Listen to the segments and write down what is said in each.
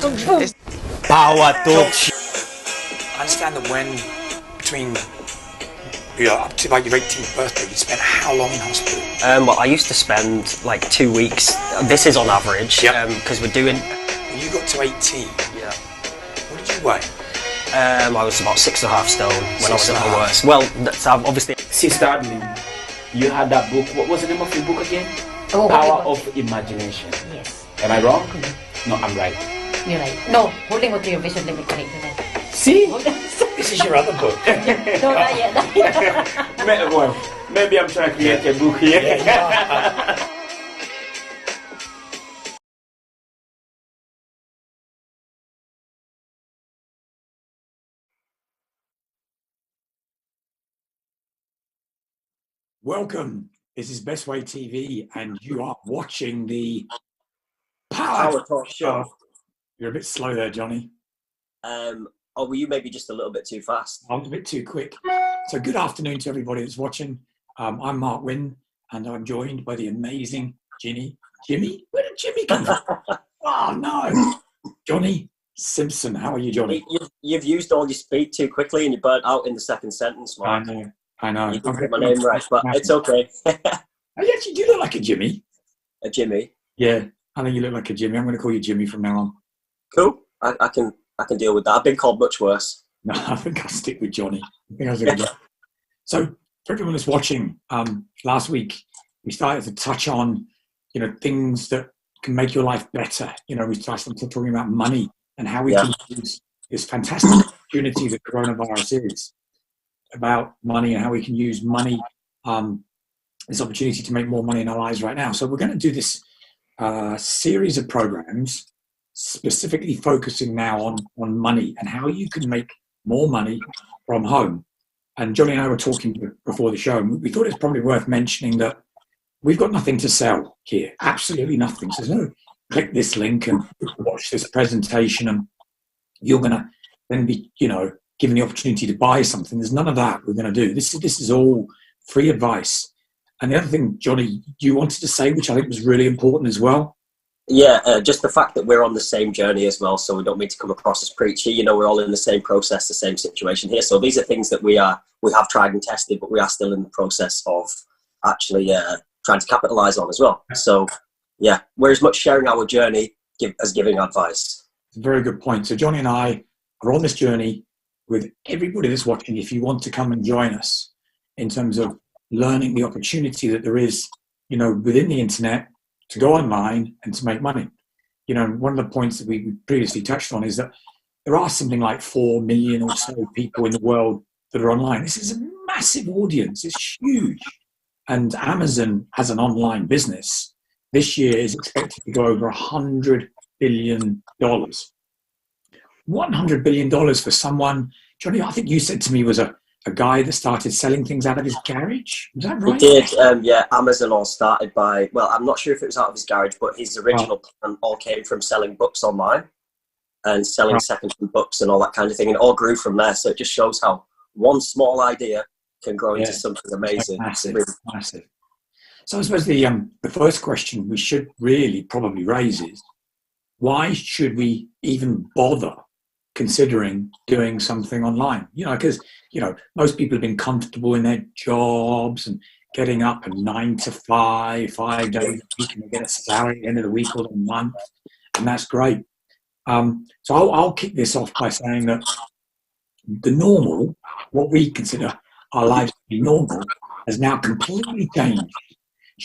It's Power talk. I understand that when between up to like your 18th birthday, you spent how long in hospital? Well, I used to spend like 2 weeks. This is on average, because we're doing. When you got to 18, Yeah. what did you weigh? I was about 6.5 stone when I was at my worst. Well, that's obviously. Sister Adeline, you had that book. What was the name of your book again? Oh, Power of Imagination. Yes. Am I wrong? No, I'm right. You're right. No, holding on to your vision limit correct. See? This is your other book. No, not yet. Not yet. Well, maybe I'm trying to create a book here. Welcome. This is Best Way TV, and you are watching the Power Talk show. You're a bit slow there, Johnny. Or were you maybe just a little bit too fast? I was a bit too quick. So good afternoon to everybody that's watching. I'm Mark Wynn, and I'm joined by the amazing Jimmy. Where did Jimmy come from? Oh, no. Johnny Simpson. How are you, Johnny? You've used all your speed too quickly and you burnt out in the second sentence, Mark. I know. You didn't get my name right, but it's okay. You actually do look like a Jimmy. A Jimmy? Yeah, I think you look like a Jimmy. I'm going to call you Jimmy from now on. Cool. I can deal with that. I've been called much worse. No, I think I'll stick with Johnny. So, for everyone that's watching, last week we started to touch on, things that can make your life better. We started talking about money and how we can use this fantastic opportunity that coronavirus is about money and how we can use money, this opportunity to make more money in our lives right now. So we're going to do this series of programs specifically focusing now on money and how you can make more money from home. And Johnny and I were talking before the show, and we thought it's probably worth mentioning that we've got nothing to sell here, absolutely nothing. So there's no click this link and watch this presentation and you're going to then be, given the opportunity to buy something. There's none of that we're going to do. This is all free advice. And the other thing, Johnny, you wanted to say, which I think was really important as well. Yeah, just the fact that we're on the same journey as well, so we don't mean to come across as preachy. We're all in the same process, the same situation here. So these are things that we have tried and tested, but we are still in the process of actually trying to capitalize on as well. So, yeah, we're as much sharing our journey as giving advice. Very good point. So Johnny and I are on this journey with everybody that's watching. If you want to come and join us in terms of learning the opportunity that there is, within the internet to go online and to make money. One of the points that we previously touched on is that there are something like 4 million or so people in the world that are online. This is a massive audience. It's huge. And Amazon has an online business. This year is expected to go over $100 billion. $100 billion for someone, Johnny, I think you said to me was a guy that started selling things out of his garage. Was that right? He did, yeah. Amazon all started by, well, I'm not sure if it was out of his garage, but his original plan all came from selling books online and selling second-hand books and all that kind of thing. And it all grew from there. So it just shows how one small idea can grow into something amazing. Massive. So I suppose the first question we should really probably raise is, why should we even bother considering doing something online? Because most people have been comfortable in their jobs and getting up at 9 to 5 days a week, and they get a salary at the end of the week or the month, and that's great. So I'll kick this off by saying that the normal, what we consider our lives to be normal, has now completely changed.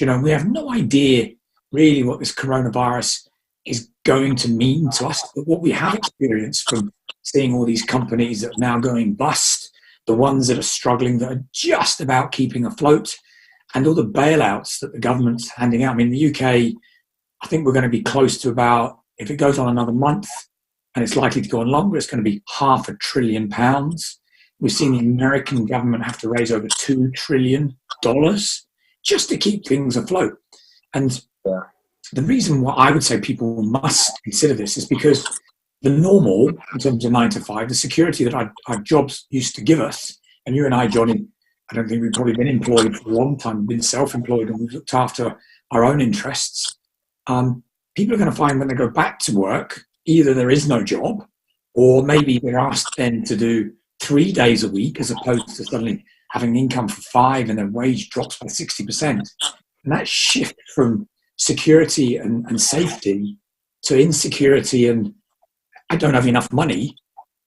We have no idea really what this coronavirus is going to mean to us, but what we have experienced from seeing all these companies that are now going bust, the ones that are struggling, that are just about keeping afloat, and all the bailouts that the government's handing out. I mean, the UK, I think we're going to be close to about, if it goes on another month, and it's likely to go on longer, it's going to be £500 billion. We've seen the American government have to raise over $2 trillion just to keep things afloat. And the reason why I would say people must consider this is because the normal, in terms of 9 to 5, the security that our jobs used to give us, and you and I, Johnny, I don't think we've probably been employed for a long time, we've been self-employed and we've looked after our own interests. People are going to find when they go back to work either there is no job, or maybe they're asked then to do 3 days a week as opposed to suddenly having an income for 5 and their wage drops by 60%. And that shift from security and safety to insecurity and I don't have enough money,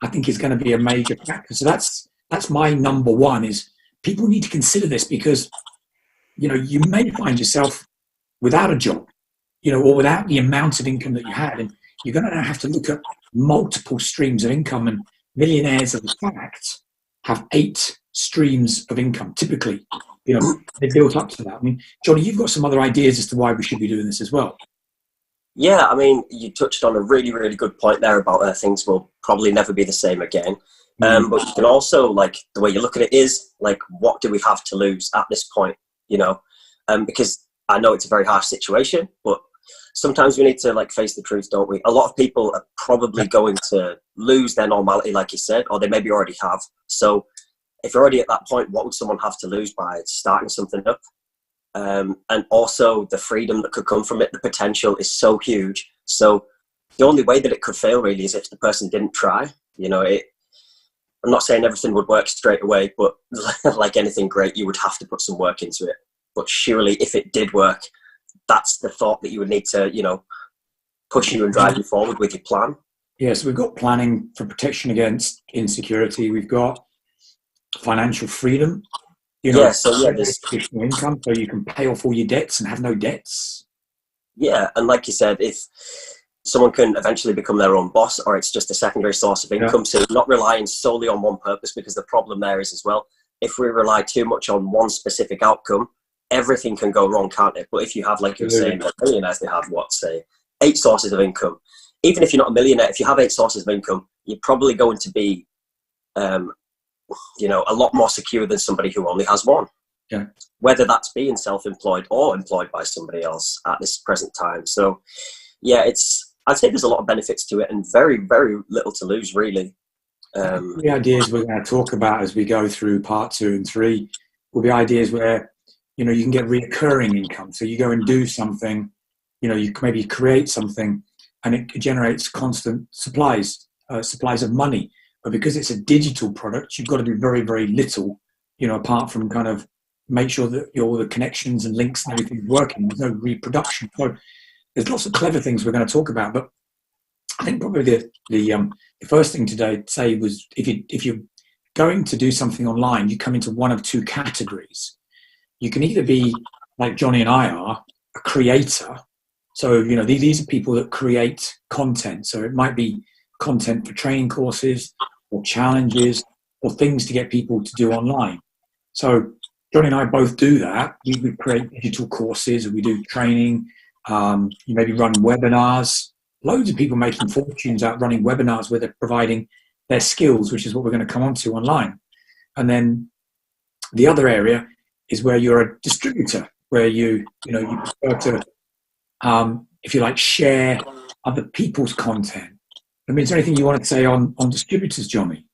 I think is going to be a major factor. So that's my number one, is people need to consider this, because, you may find yourself without a job, or without the amount of income that you had. And you're going to have to look at multiple streams of income, and millionaires, in fact, have 8 streams of income. Typically, they built up to that. I mean, Johnny, you've got some other ideas as to why we should be doing this as well. Yeah, I mean, you touched on a really, really good point there about things will probably never be the same again. But you can also, the way you look at it is, what do we have to lose at this point, because I know it's a very harsh situation, but sometimes we need to, face the truth, don't we? A lot of people are probably going to lose their normality, like you said, or they maybe already have. So if you're already at that point, what would someone have to lose by starting something up? And also the freedom that could come from it, the potential is so huge. So the only way that it could fail really is if the person didn't try. I'm not saying everything would work straight away, but like anything great, you would have to put some work into it. But surely if it did work, that's the thought that you would need to, push you and drive you forward with your plan. Yes, we've got planning for protection against insecurity. We've got financial freedom. There's additional income, so you can pay off all your debts and have no debts. Yeah, and like you said, if someone can eventually become their own boss, or it's just a secondary source of income, so not relying solely on one purpose, because the problem there is as well, if we rely too much on one specific outcome, everything can go wrong, can't it? But if you have, like you were saying, millionaires, they have 8 sources of income. Even if you're not a millionaire, if you have 8 sources of income, you're probably going to be a lot more secure than somebody who only has one. Yeah. Whether that's being self-employed or employed by somebody else at this present time. So, yeah, I'd say there's a lot of benefits to it and very, very little to lose, really. The ideas we're going to talk about as we go through part 2 and 3 will be ideas where, you can get recurring income. So you go and do something, you maybe create something and it generates constant supplies of money. But because it's a digital product, you've got to do very, very little, apart from kind of make sure that all the connections and links and everything is working. There's no reproduction. So there's lots of clever things we're going to talk about. But I think probably the first thing today to say was if you're going to do something online, you come into one of 2 categories. You can either be like Johnny and I are, a creator. So, these are people that create content. So it might be content for training courses or challenges or things to get people to do online. So Johnny and I both do that. We create digital courses and we do training. You maybe run webinars. Loads of people making fortunes out running webinars where they're providing their skills, which is what we're going to come on to online. And then the other area is where you're a distributor, where you prefer to, if you like, share other people's content. I mean, is there anything you want to say on distributors, Johnny?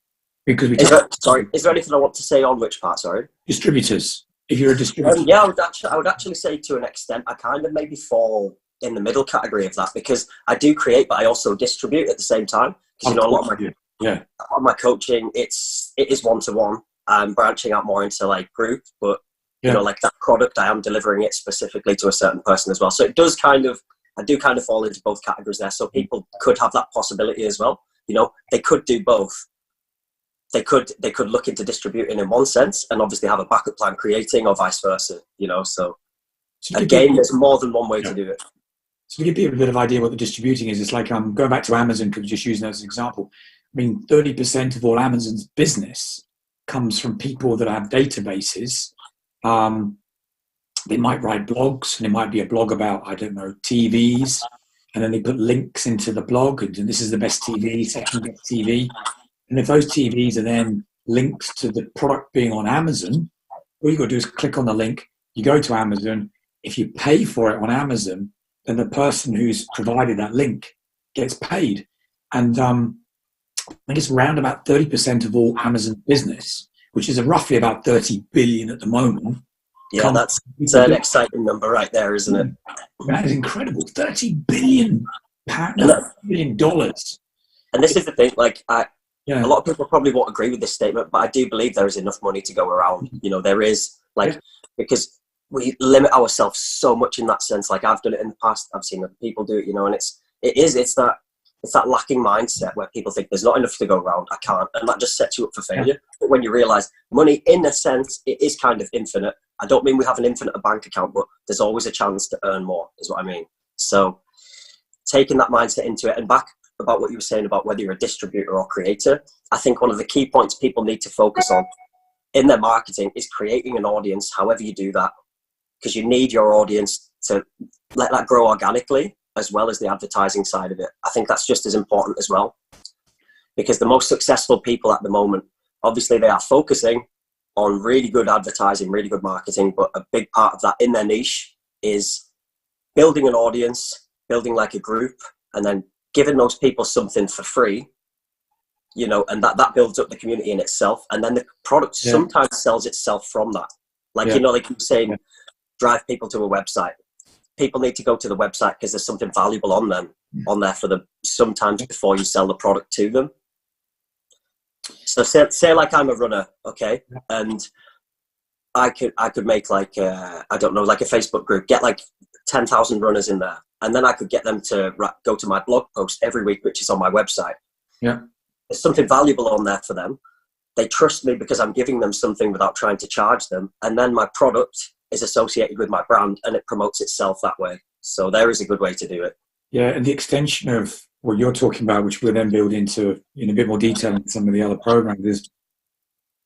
Because is there anything I want to say on which part? Sorry, distributors. If you're a distributor, yeah, I would actually say to an extent, I kind of maybe fall in the middle category of that, because I do create, but I also distribute at the same time. Because a lot of my coaching, it is one-to-one. I'm branching out more into group, but that product, I am delivering it specifically to a certain person as well. So it does I do kind of fall into both categories there. So people could have that possibility as well. They could do both. They could look into distributing in one sense and obviously have a backup plan creating, or vice versa, So again, there's more than one way to do it. So to give you a bit of idea what the distributing is, it's like going back to Amazon, because we're just using that as an example. I mean, 30% of all Amazon's business comes from people that have databases. They might write blogs, and it might be a blog about, I don't know, TVs, and then they put links into the blog, and this is the best TV, second best TV. And if those TVs are then linked to the product being on Amazon, all you've got to do is click on the link, you go to Amazon. If you pay for it on Amazon, then the person who's provided that link gets paid. And I think it's around about 30% of all Amazon business, which is roughly about 30 billion at the moment. Yeah, that's an exciting number right there, isn't it? That is incredible. 30 billion $1 million. And this is the thing, like, Yeah. a lot of people probably won't agree with this statement, but I do believe there is enough money to go around. You know, there is, like, because we limit ourselves so much in that sense. Like, I've done it in the past, I've seen other people do it, you know, and it's that lacking mindset where people think there's not enough to go around, I can't, and that just sets you up for failure. Yeah. But when you realize money, in a sense, it is kind of infinite. I don't mean we have an infinite bank account, but there's always a chance to earn more, is what I mean. So taking that mindset into it, and back about what you were saying about whether you're a distributor or creator, I think one of the key points people need to focus on in their marketing is creating an audience, however you do that, because you need your audience to let that grow organically, as well as the advertising side of it. I think that's just as important as well, because the most successful people at the moment, obviously they are focusing on really good advertising, really good marketing, but a big part of that in their niche is building an audience, building like a group, and then giving those people something for free, you know, and that builds up the community in itself. And then the product sometimes sells itself from that. Like, you know, like you were saying, drive people to a website. People need to go to the website because there's something valuable on there for them sometimes before you sell the product to them. So say like I'm a runner, okay, and I could make like I don't know, like a Facebook group, get like 10,000 runners in there, and then I could get them to go to my blog post every week, which is on my website. Yeah, there's something valuable on there for them. They trust me because I'm giving them something without trying to charge them, and then my product is associated with my brand and it promotes itself that way. So there is a good way to do it. Yeah, and the extension of what you're talking about, which we'll then build into in a bit more detail in some of the other programs, is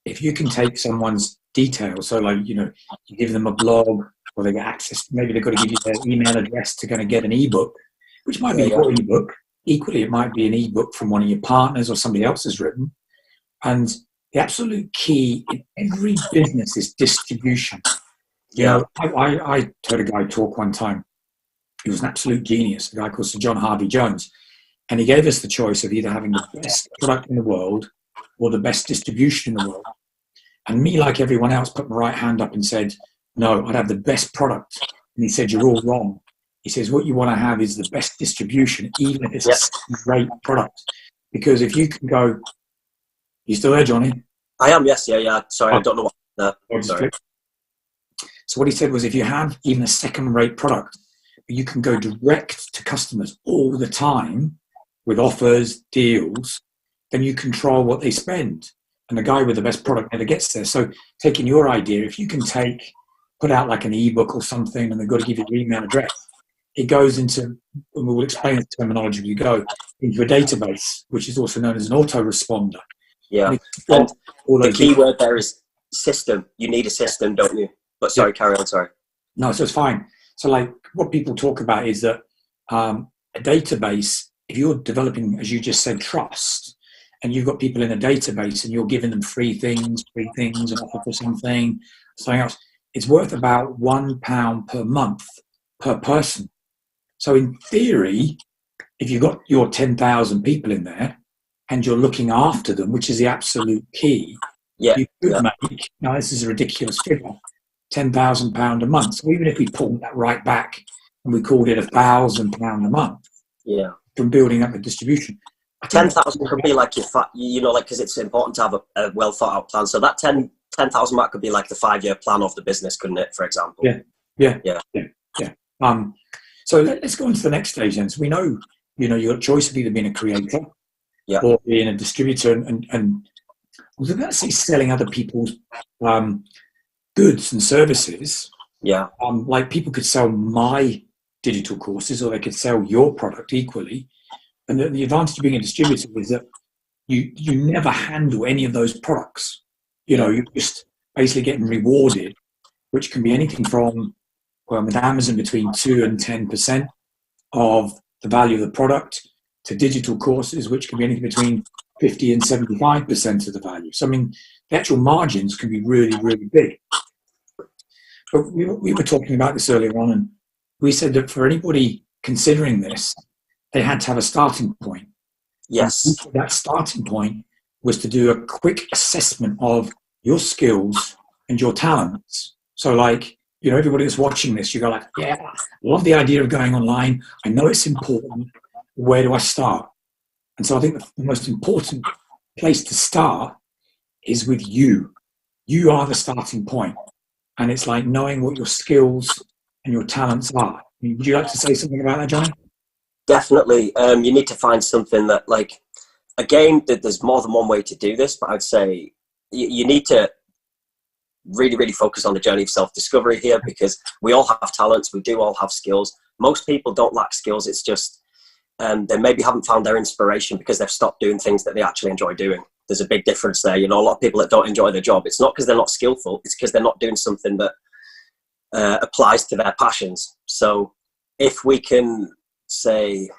if you can take someone's details, so like, you know, you give them a blog, or they get access, maybe they've got to give you their email address to going to get an ebook, which might be your ebook. Equally, it might be an ebook from one of your partners or somebody else has written. And the absolute key in every business is distribution. You know, I heard a guy talk one time. He was an absolute genius, a guy called Sir John Harvey Jones. And he gave us the choice of either having the best product in the world or the best distribution in the world. And me, like everyone else, put my right hand up and said, no, I'd have the best product. And he said, you're all wrong. He says, what you want to have is the best distribution, even if it's a great product. Because if you can go, you still there, Johnny? I am, yes, yeah. Sorry, I don't know what. Sorry. So what he said was, if you have even a second-rate product, you can go direct to customers all the time with offers, deals, then you control what they spend. And the guy with the best product never gets there. So taking your idea, if you can put out like an ebook or something, and they've got to give you your email address, it goes into, and we will explain the terminology as you go, into a database, which is also known as an autoresponder. Yeah. And the key word there is system. You need a system, don't you? But sorry, carry on, sorry. No, so it's fine. So like what people talk about is that a database, if you're developing, as you just said, trust, and you've got people in a database and you're giving them free things, an offer for something else, it's worth about £1 per month per person. So in theory, if you've got your 10,000 people in there and you're looking after them, which is the absolute key, you could make, now this is a ridiculous figure, £10,000 a month. So even if we pulled that right back and we called it £1,000 a month, from building up the distribution, 10,000 could be like you know, like, because it's important to have a well thought out plan. So that 10,000 mark could be like the 5-year plan of the business, couldn't it? For example. Yeah. So let's go on to the next stage then. So we know, you know, your choice of either being a creator or being a distributor, and I was about to say selling other people's goods and services. Like people could sell my digital courses, or they could sell your product equally. And the advantage of being a distributor is that you never handle any of those products. You know, you're just basically getting rewarded, which can be anything from, well, with Amazon, between 2 and 10% of the value of the product, to digital courses, which can be anything between 50 and 75% of the value. So, I mean, the actual margins can be really, really big. But we were talking about this earlier on, and we said that for anybody considering this, they had to have a starting point. Yes. And that starting point was to do a quick assessment of your skills and your talents. So, like, you know, everybody that's watching this, you go like, yeah, I love the idea of going online. I know it's important. where do I start? And so I think the most important place to start is with you. You are the starting point. And it's like knowing what your skills and your talents are. I mean, would you like to say something about that, Johnny? Definitely. You need to find something that, like, again, there's more than one way to do this, but I'd say you need to really, really focus on the journey of self-discovery here, because we all have talents. We do all have skills. Most people don't lack skills. It's just they maybe haven't found their inspiration because they've stopped doing things that they actually enjoy doing. There's a big difference there. You know, a lot of people that don't enjoy their job, it's not because they're not skillful. It's because they're not doing something that applies to their passions. So if we can say,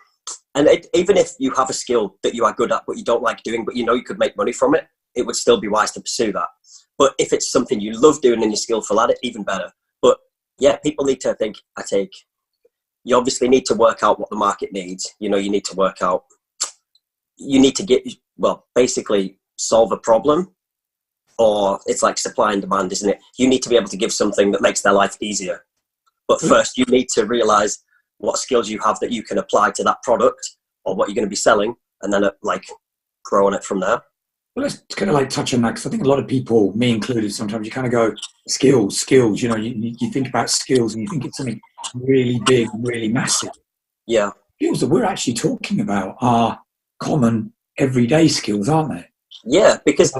and even if you have a skill that you are good at but you don't like doing, but you know you could make money from it, it would still be wise to pursue that. But if it's something you love doing and you're skillful at it, even better. But yeah, people need to think, you obviously need to work out what the market needs. You know, you need to work out, you need to basically solve a problem, or it's like supply and demand, isn't it? You need to be able to give something that makes their life easier. But first you need to realize what skills you have that you can apply to that product or what you're going to be selling, and then like grow on it from there. Well, let's kind of like touch on that, because I think a lot of people, me included, sometimes you kind of go, skills, you know, you think about skills and you think it's something really big, really massive. Yeah. Skills that we're actually talking about are common, everyday skills, aren't they? Yeah, because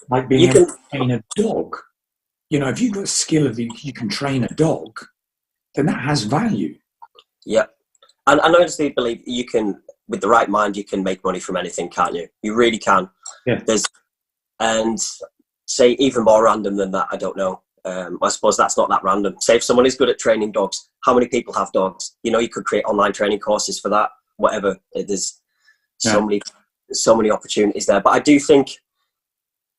like being able to train a dog. You know, if you've got a skill of you can train a dog, then that has value. Yeah. And I honestly believe you can, with the right mind, you can make money from anything, can't you? You really can. Yeah. And say even more random than that, I don't know. I suppose that's not that random. Say if someone is good at training dogs, how many people have dogs? You know, you could create online training courses for that, whatever. There's so many opportunities there. But I do think,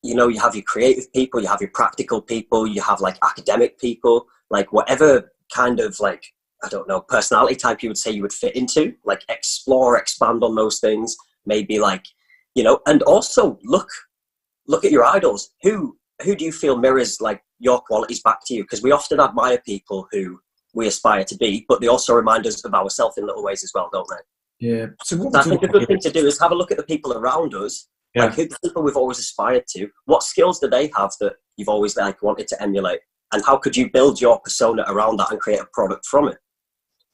you know, you have your creative people, you have your practical people, you have like academic people, like whatever kind of like, I don't know, personality type you would say you would fit into, like explore, expand on those things, maybe like, you know, and also look at your idols. Who do you feel mirrors like your qualities back to you? Because we often admire people who we aspire to be, but they also remind us of ourselves in little ways as well, don't they? Yeah. So I think a good thing to do is have a look at the people around us, like who the people we've always aspired to. What skills do they have that you've always like wanted to emulate? And how could you build your persona around that and create a product from it?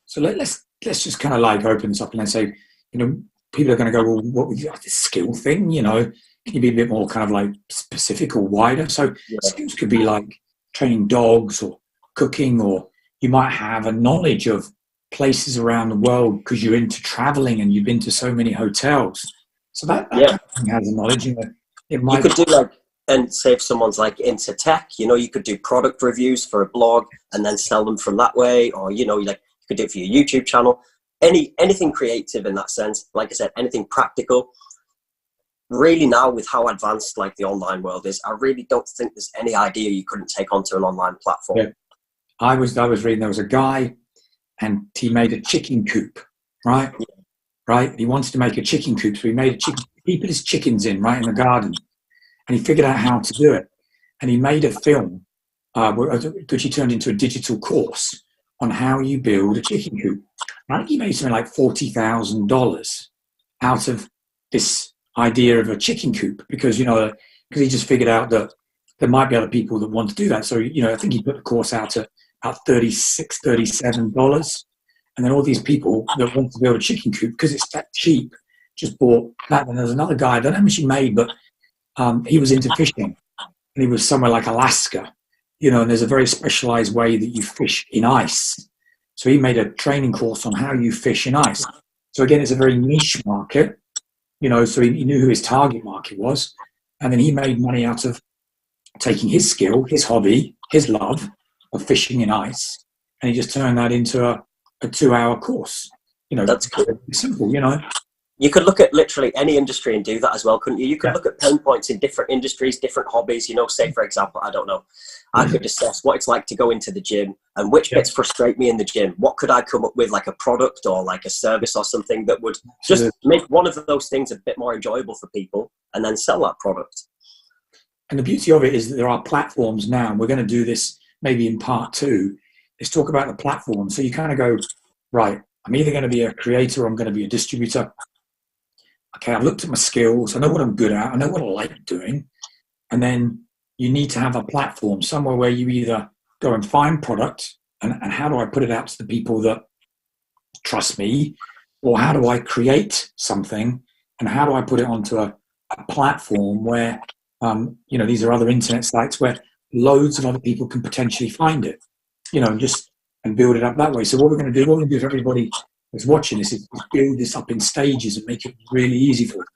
So let's just kind of like open this up and then say, you know, people are going to go, well, what would you like this skill thing? You know, can you be a bit more kind of like specific or wider? So skills could be like training dogs or cooking, or you might have a knowledge of places around the world because you're into traveling and you've been to so many hotels. So that kind of thing has a knowledge. You know, you could do like, and say if someone's like into tech, you know, you could do product reviews for a blog and then sell them from that way, or, you know, like you could do it for your YouTube channel. Anything creative in that sense. Like I said, anything practical. Really now with how advanced like the online world is, I really don't think there's any idea you couldn't take onto an online platform. Yeah. I was reading, there was a guy and he made a chicken coop, right? Yeah. Right? He wanted to make a chicken coop, so he made a chicken. He put his chickens in right in the garden, and he figured out how to do it. And he made a film, which he turned into a digital course on how you build a chicken coop. I think he made something like $40,000 out of this idea of a chicken coop, because, you know, because he just figured out that there might be other people that want to do that. So, you know, I think he put the course out at about $36, $37. And then all these people that want to build a chicken coop, because it's that cheap, just bought that. And there's another guy, I don't know how much he made, but he was into fishing. And he was somewhere like Alaska, you know, and there's a very specialized way that you fish in ice. So he made a training course on how you fish in ice. So again, it's a very niche market, you know, so he knew who his target market was. And then he made money out of taking his skill, his hobby, his love of fishing in ice, and he just turned that into a 2-hour course. You know, that's cool. Simple, you know. You could look at literally any industry and do that as well, couldn't you? You could look at pain points in different industries, different hobbies. You know, say, for example, I don't know, I could assess what it's like to go into the gym and which bits frustrate me in the gym. What could I come up with, like a product or like a service or something that would just make one of those things a bit more enjoyable for people, and then sell that product. And the beauty of it is that there are platforms now, and we're going to do this maybe in part 2, is talk about the platform. So you kind of go, right, I'm either going to be a creator or I'm going to be a distributor. Okay, I've looked at my skills. I know what I'm good at. I know what I like doing. And then you need to have a platform somewhere where you either go and find product and how do I put it out to the people that trust me, or how do I create something and how do I put it onto a platform where, these are other internet sites where loads of other people can potentially find it, and build it up that way. So what we're going to do for everybody who's watching this is build this up in stages and make it really easy for them.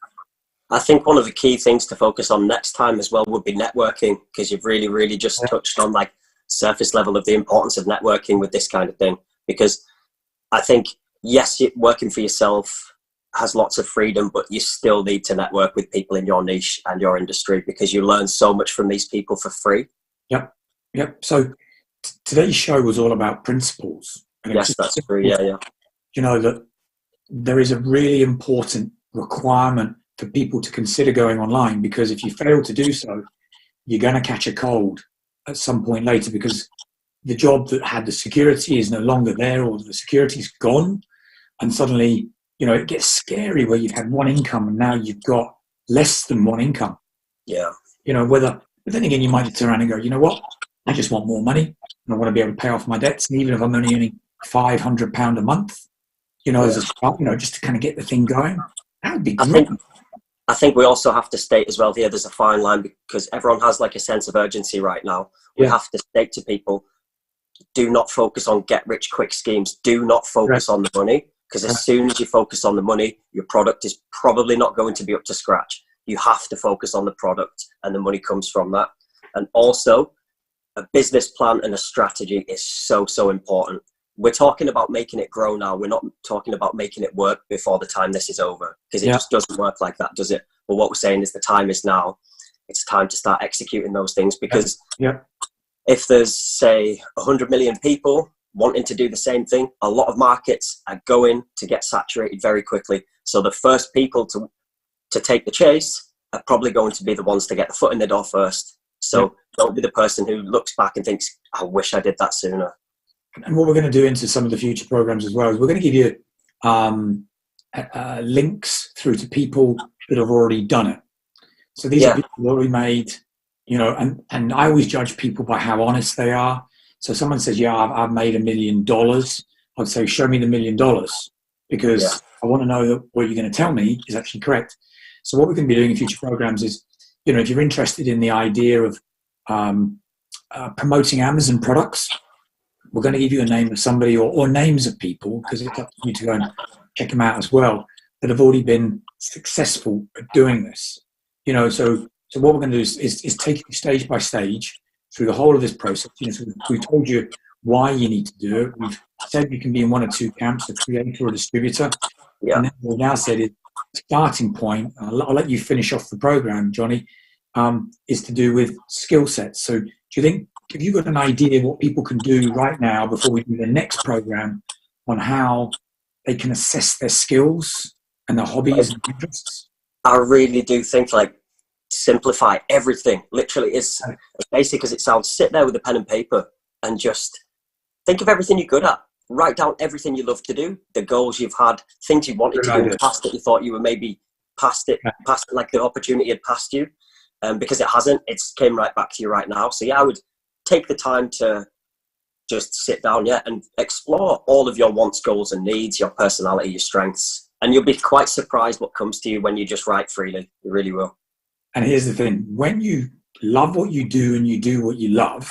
I think one of the key things to focus on next time as well would be networking, because you've really, really just touched on like surface level of the importance of networking with this kind of thing. Because I think, yes, working for yourself has lots of freedom, but you still need to network with people in your niche and your industry because you learn so much from these people for free. Yep. So today's show was all about principles. Yes, that's true. Yeah. That there is a really important requirement for people to consider going online, because if you fail to do so, you're going to catch a cold at some point later, because the job that had the security is no longer there, or the security's gone, and suddenly, it gets scary where you've had one income and now you've got less than one income. Yeah. But then again, you might turn around and go, you know what? I just want more money and I want to be able to pay off my debts. And even if I'm only earning £500 a month, as a start, just to kind of get the thing going, that would be great. I think we also have to state as well here, there's a fine line, because everyone has like a sense of urgency right now. We have to state to people, do not focus on get rich quick schemes. Do not focus on the money, because as soon as you focus on the money, your product is probably not going to be up to scratch. You have to focus on the product, and the money comes from that. And also, a business plan and a strategy is so, so important. We're talking about making it grow now. We're not talking about making it work before the time this is over, because it just doesn't work like that, does it? But what we're saying is the time is now. It's time to start executing those things, because if there's, say, 100 million people wanting to do the same thing, a lot of markets are going to get saturated very quickly. So the first people to take the chase are probably going to be the ones to get the foot in the door first. So don't be the person who looks back and thinks, I wish I did that sooner. And what we're going to do into some of the future programs as well is we're going to give you links through to people that have already done it. So these are people who already made, and I always judge people by how honest they are. So someone says, I've made $1 million. I'd say, show me the $1 million, because I want to know that what you're going to tell me is actually correct. So what we're going to be doing in future programs is, if you're interested in the idea of promoting Amazon products, we're going to give you a name of somebody or names of people, because it's up to you to go and check them out as well, that have already been successful at doing this. So what we're going to do is take you stage by stage through the whole of this process. So we've told you why you need to do it. We've said you can be in one or two camps, a creator or a distributor. Yeah. And then we've now said the starting point, I'll let you finish off the program, Johnny, is to do with skill sets. So do you think, have you got an idea what people can do right now before we do the next program on how they can assess their skills and their hobbies and interests? I really do think simplify everything. Literally, it's as basic as it sounds. Sit there with a pen and paper and just think of everything you're good at. Write down everything you love to do, the goals you've had, things you wanted to do in the past that you thought you were maybe past it, like the opportunity had passed you. Because it hasn't, it's came right back to you right now. So I would take the time to just sit down, and explore all of your wants, goals and needs, your personality, your strengths. And you'll be quite surprised what comes to you when you just write freely. You really will. And here's the thing. When you love what you do and you do what you love,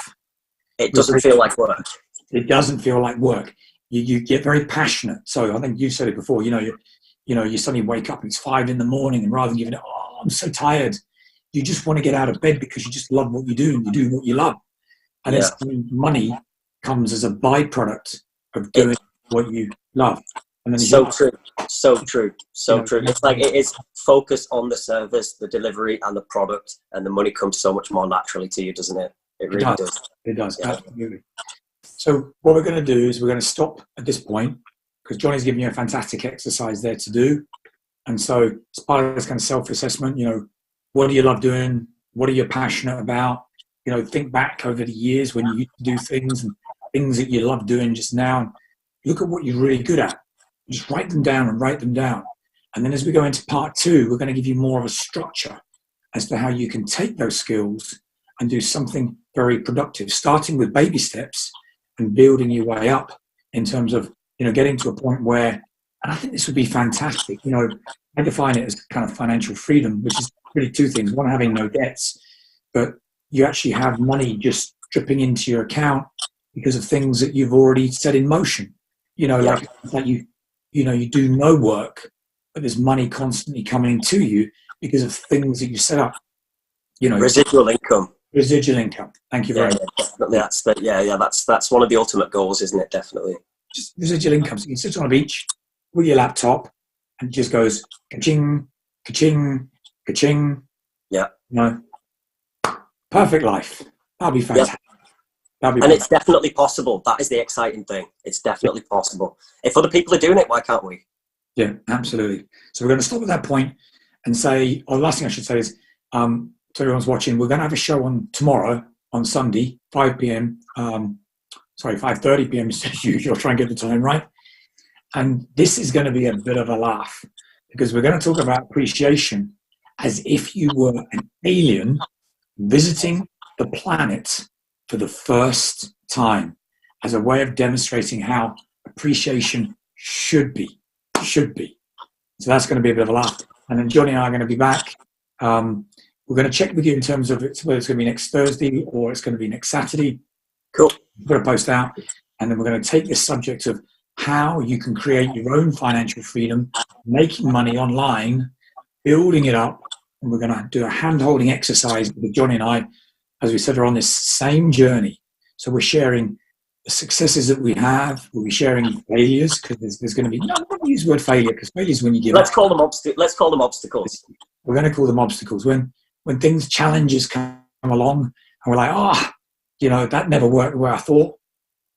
it doesn't feel like work. It doesn't feel like work. You get very passionate. So I think you said it before, you suddenly wake up and it's 5 a.m, and rather than giving it, I'm so tired, you just want to get out of bed because you just love what you do and you do what you love. And money comes as a byproduct of doing what you love. And then so true. It's like it is focus on the service, the delivery and the product, and the money comes so much more naturally to you, doesn't it? It really does. It does, absolutely. So what we're going to do is we're going to stop at this point, because Johnny's giving you a fantastic exercise there to do. And so it's part of this kind of self-assessment, what do you love doing? What are you passionate about? Think back over the years when you used to do things and things that you love doing just now. And look at what you're really good at. Just write them down and write them down. And then as we go into part 2, we're going to give you more of a structure as to how you can take those skills and do something very productive, starting with baby steps and building your way up in terms of, getting to a point where, and I think this would be fantastic. I define it as kind of financial freedom, which is really 2 things. One, having no debts, but you actually have money just dripping into your account because of things that you've already set in motion. Like you do no work, but there's money constantly coming to you because of things that you set up. Residual income. Residual income. Thank you very much. Definitely. That's one of the ultimate goals, isn't it? Definitely. Just residual income. So you can sit on a beach with your laptop and it just goes ka-ching, ka-ching, ka-ching. Yeah. Perfect life. That'll be fantastic. Yep. And it's definitely possible. That is the exciting thing. It's definitely possible. If other people are doing it, why can't we? Yeah, absolutely. So we're going to stop at that point and say, or the last thing I should say is, to everyone's watching, we're going to have a show on tomorrow, on Sunday, 5 p.m. 5:30 p.m. as usual. Try and get the time right. And this is going to be a bit of a laugh because we're going to talk about appreciation as if you were an alien visiting the planet for the first time, as a way of demonstrating how appreciation should be. So that's going to be a bit of a laugh. And then Johnny and I are going to be back. We're going to check with you in terms of whether it's going to be next Thursday or it's going to be next Saturday. Cool. We're going to post out. And then we're going to take this subject of how you can create your own financial freedom, making money online, building it up. And we're going to do a hand-holding exercise with Johnny and I. As we said, are on this same journey. So we're sharing the successes that we have. We'll be sharing failures because there's going to be, no, I'm not use the word failure because failure is when you give Let's up. call them obstacles. We're going to call them obstacles. When things, challenges come along and we're like, that never worked the way I thought.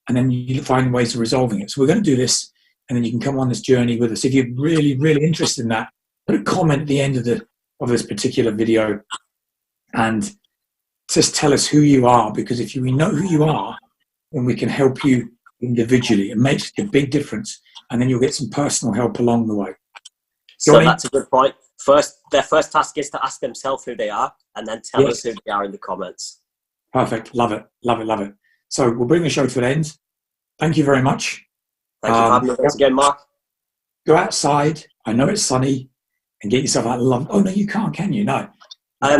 And then you find ways of resolving it. So we're going to do this and then you can come on this journey with us. If you're really, really interested in that, put a comment at the end of this particular video and just tell us who you are, because if we know who you are, then we can help you individually. It makes a big difference, and then you'll get some personal help along the way. So that's a good point. Their first task is to ask themselves who they are, and then tell us who they are in the comments. Perfect. Love it. So we'll bring the show to an end. Thank you very much. Thank you for having me once again, Mark. Go outside. I know it's sunny, and get yourself out of love. Oh no, you can't, can you? No. I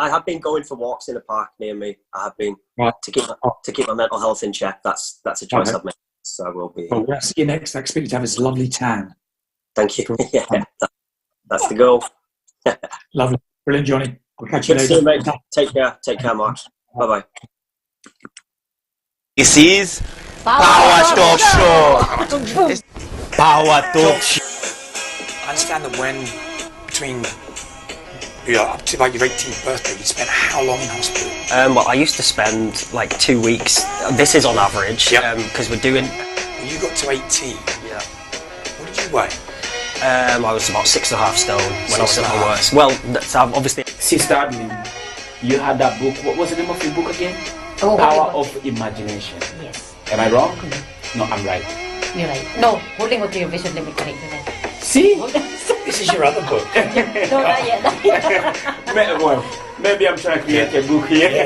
have been going for walks in a park near me. I have been to keep my mental health in check. That's a choice I've made. So I will be. Well, we'll see you next. I expect you to have this lovely tan. Thank you. Yeah, that's the goal. Lovely, brilliant, Johnny. We'll catch you later. See you, mate. Take care, Mark. Bye bye. This is Power Talk Show. Power Talk Show. I understand that when between up to like your 18th birthday, you spent how long in hospital? Well, I used to spend like 2 weeks. This is on average, because we're doing. When you got to 18, what did you weigh? I was about 6.5 stone when I was at my worst. Well, obviously. Sister Adeline, you had that book. What was the name of your book again? Power of Imagination. Yes. Am I wrong? No, I'm right. You're right. No, holding on to your vision limit correctly. See? This is your other book. No, not yet. Well, maybe I'm trying to create a book here.